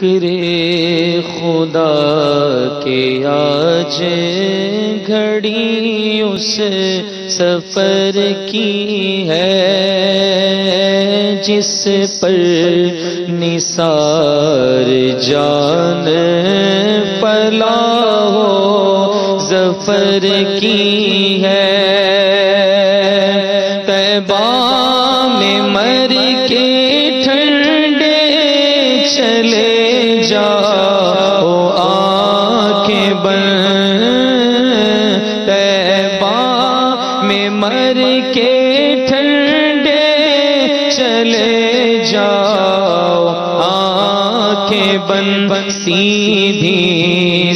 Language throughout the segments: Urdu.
کرے خدا کے آج گھڑی اس سفر کی ہے جس پر نثار جان فلاح و ظفر کی ہے طیبہ میں مر کے ٹھنڈے چلے جاؤ آنکھیں بند طیبہ میں مر کے ٹھنڈے چلے جاؤ آنکھیں بند سیدھی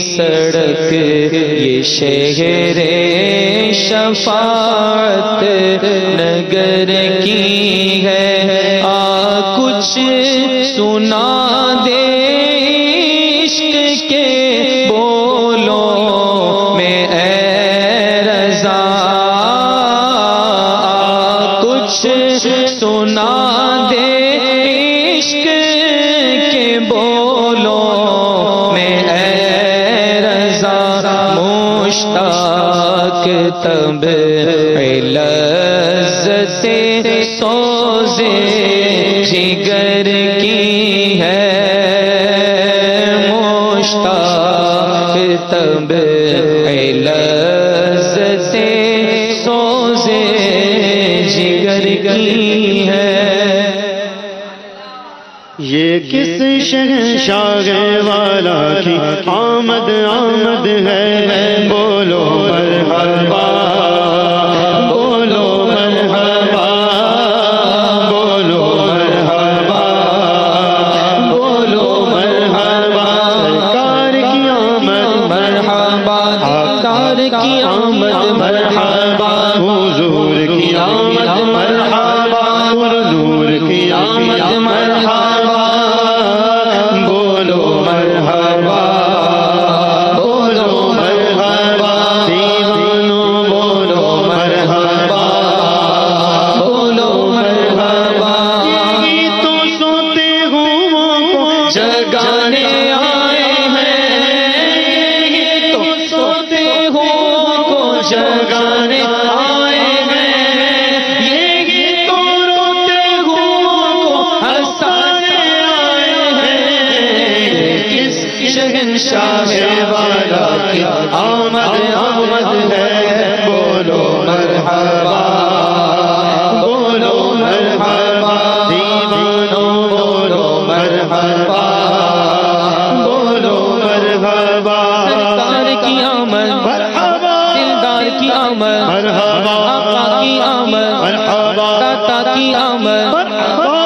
سڑک یہ شہر شفاعت نگر کی ہے کچھ سنا دے عشق کے بولوں میں اے رضا کچھ سنا دے عشق کے بولوں میں اے رضا مشتاق تب لذت سوزے جگر کی ہے مشتاق تب لذت سوزے جگر کی ہے یہ کس شہنشاہ والا کی آمد آمد ہے بولو مرحبا بولو مرحبا بولو مرحبا بولو مرحبا کار کی آمد مرحبا کار کی آمد مرحبا حضور کی آمد مرحبا نور کی آمد مرحبا بولو مرحبا بولو مرحبا دیوانو بولو مرحبا بولو مرحبا یہ تو سوتے ہوں کو جگانے آئے ہیں یہ تو سوتے ہوں کو جگانے آئے ہیں یہ تو روتے ہوں کو ہنسانے آئے ہیں کس شہنشاہ والا کی آمد آمد ہے بولو مرحبا بولو مرحبا دیوانو بولو مرحبا بولو مرحبا سرکار کی آمد مرحبا دلدار کی آمد مرحبا آقا کی آمد مرحبا داتا کی آمد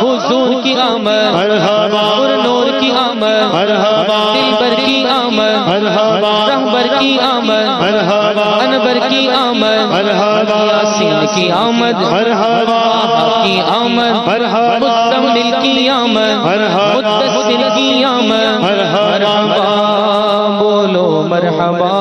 حضور کی آمد مرحبا نور کی آمد مرحبا دلبر کی آمد مرحبا رہبر کی آمد مرحبا انور کی آمد مرحبا یاسین کی آمد مرحبا کی آمد مرحبا مزمل کی آمد مرحبا مدثر کی آمد مرحبا بولو مرحبا